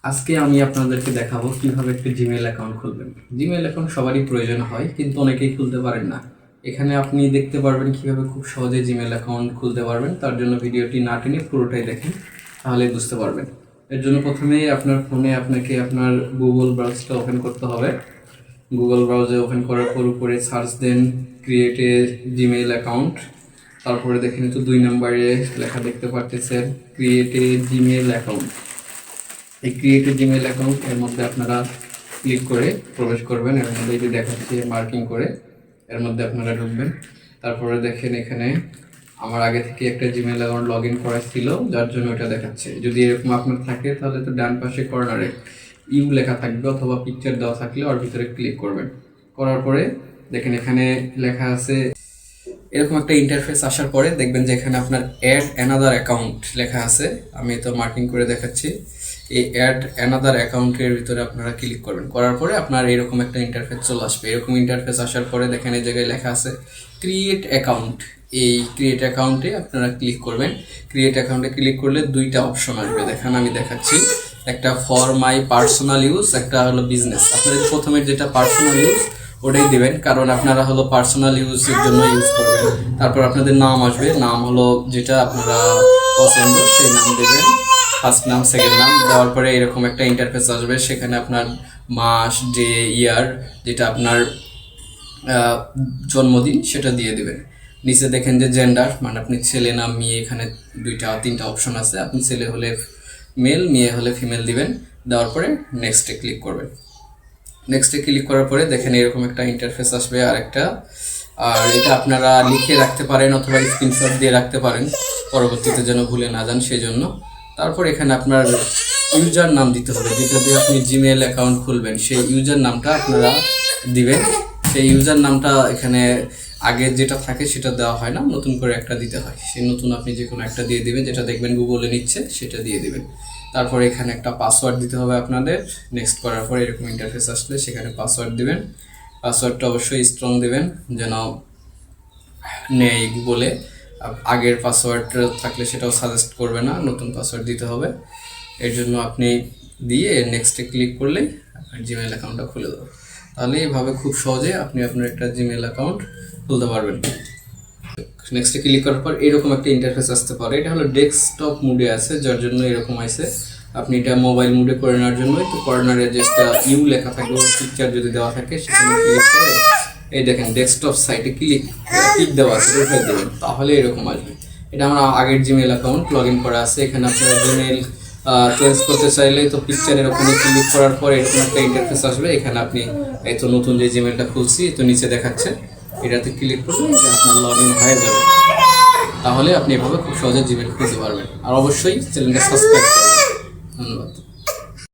আজকে আমি আপনাদেরকে দেখাবো কিভাবে একটা জিমেইল অ্যাকাউন্ট খুলবেন। জিমেইল অ্যাকাউন্ট সবারই প্রয়োজন হয়, কিন্তু অনেকেই খুলতে পারেন না। এখানে আপনি দেখতে পারবেন কিভাবে খুব সহজে জিমেইল অ্যাকাউন্ট খুলতে পারবেন। তার জন্য ভিডিওটি না টেনে পুরোটাই দেখেন, তাহলে বুঝতে পারবেন। এর জন্য প্রথমেই আপনার ফোনে আপনাকে আপনার গুগল ব্রাউজারটা ওপেন করতে হবে। গুগল ব্রাউজার ওপেন করার পর উপরে সার্চ দেন ক্রিয়েট এ জিমেইল অ্যাকাউন্ট। তারপরে দেখেন তো 2 নম্বরে লেখা দেখতে পারতেছেন ক্রিয়েট এ জিমেইল অ্যাকাউন্ট। এই ক্রিয়েটিভ জিমেইল অ্যাকাউন্ট এর মধ্যে আপনারা ক্লিক করে প্রবেশ করবেন। এর মধ্যে এই যে দেখাচ্ছে মার্কিং করে, এর মধ্যে আপনারা ঢুকবেন। তারপরে দেখেন এখানে আমার আগে থেকে একটা জিমেইল অ্যাকাউন্ট লগ ইন করা ছিল, যার জন্য এটা দেখাচ্ছে। যদি এরকম আপনার থাকে তাহলে তো ডান পাশে কর্নারে ইউ লেখা থাকবে অথবা পিকচার দেওয়া থাকলে ওর ভিতরে ক্লিক করবেন। করার পরে দেখেন এখানে লেখা আছে, এরকম একটা ইন্টারফেস আসার পরে দেখবেন যে এখানে আপনার অ্যাড অ্যানাদার অ্যাকাউন্ট লেখা আছে। আমি তো মার্কিং করে দেখাচ্ছি। এই অ্যাড অ্যানাদার অ্যাকাউন্টের ভিতরে আপনারা ক্লিক করবেন। করার পরে আপনার এরকম একটা ইন্টারফেস চলে আসবে। এরকম ইন্টারফেস আসার পরে দেখেন এই জায়গায় লেখা আছে ক্রিয়েট অ্যাকাউন্ট। এই ক্রিয়েট অ্যাকাউন্টে আপনারা ক্লিক করবেন। ক্রিয়েট অ্যাকাউন্টে ক্লিক করলে দুইটা অপশন আসবে, দেখেন আমি দেখাচ্ছি। একটা ফর মাই পার্সোনাল ইউজ, একটা হলো বিজনেস। আপনাদের প্রথমে যেটা পার্সোনাল ইউজ ওটাই দিবেন, কারণ আপনারা হলো পার্সোনাল ইউজের জন্য ইউজ করবেন। তারপর আপনাদের নাম আসবে, নাম হলো যেটা আপনারা পছন্দ সেই নাম দেবেন, ফার্স্ট নাম সেকেন্ড নাম। দেওয়ার পরে এরকম একটা ইন্টারফেস আসবে, সেখানে আপনার মাস ডে ইয়ার যেটা আপনার জন্মদিন সেটা দিয়ে দিবেন। নিচে দেখেন যে জেন্ডার, মানে আপনি ছেলে না মেয়ে, এখানে তিনটা অপশন আছে। আপনি ছেলে হলে মেল, মেয়ে হলে ফিমেল দিবেন। দেওয়ার পরে নেক্সটে ক্লিক করবেন। নেক্সটে ক্লিক করার পরে দেখেন এরকম একটা ইন্টারফেস আসবে আরেকটা। আর এটা আপনারা লিখে রাখতে পারেন অথবা স্ক্রিনশট দিয়ে রাখতে পারেন, পরবর্তীতে যেন ভুলে না যান সেই জন্য। তারপর এখানে আপনার ইউজার নাম দিতে হবে, যেটা দিয়ে আপনি জিমেইল অ্যাকাউন্ট খুলবেন সেই ইউজার নামটা আপনারা দিবেন। সেই ইউজার নামটা এখানে আগে যেটা থাকে সেটা দেওয়া হয় না, নতুন করে একটা দিতে হয়। সেই নতুন আপনি যে কোনো একটা দিয়ে দিবেন, যেটা দেখবেন গুগলে নিচ্ছে সেটা দিয়ে দিবেন। তারপর এখানে একটা পাসওয়ার্ড দিতে হবে আপনাদের। নেক্সট করার পর এরকম ইন্টারফেস আসলে সেখানে পাসওয়ার্ড দিবেন। পাসওয়ার্ডটা অবশ্যই স্ট্রং দিবেন, যেন নেই গুগলে। আগের পাসওয়ার্ড থাকলে সেটাও সাজেস্ট করবে না, নতুন পাসওয়ার্ড দিতে হবে। এর জন্য আপনি দিয়ে নেক্সটে ক্লিক করলেই আপনার জিমেইল অ্যাকাউন্টটা খুলে দেবে। তাহলে এইভাবে খুব সহজে আপনি আপনার একটা জিমেইল অ্যাকাউন্ট খুলতে পারবেন। নেক্সটে ক্লিক করার পর এরকম একটা ইন্টারফেস আসতে পারে। এটা হলো ডেস্কটপ মোডে আছে, যার জন্য এরকম আছে। আপনি এটা মোবাইল মোডে করে নেওয়ার জন্য তো কর্নারে যেটা ইউ লেখা থাকবে, পিকচার যদি দেওয়া থাকে সেখানে ক্লিক করে এই দেখেন ডেস্কটপ সাইটে ক্লিক দেওয়া আছে, উঠাই দেবেন, তাহলে এরকম আসবে। এটা আমার আগের জিমেইল অ্যাকাউন্ট লগ ইন করা আছে। এখানে আপনার জিমেইল চেঞ্জ করতে চাইলে তো পিকচারের ওখানে ক্লিক করার পর এরকম একটা ইন্টারফেস আসবে। এখানে আপনি এই তো নতুন যে জিমেইলটা খুলছি তো নিচে দেখাচ্ছে, এটাতে ক্লিক করলে আপনার লগ ইন হয়ে যাবে। তাহলে আপনি এভাবে খুব সহজে জিমেইল খুলতে পারবেন। আর অবশ্যই চ্যানেলটা সাবস্ক্রাইব করবেন। ধন্যবাদ।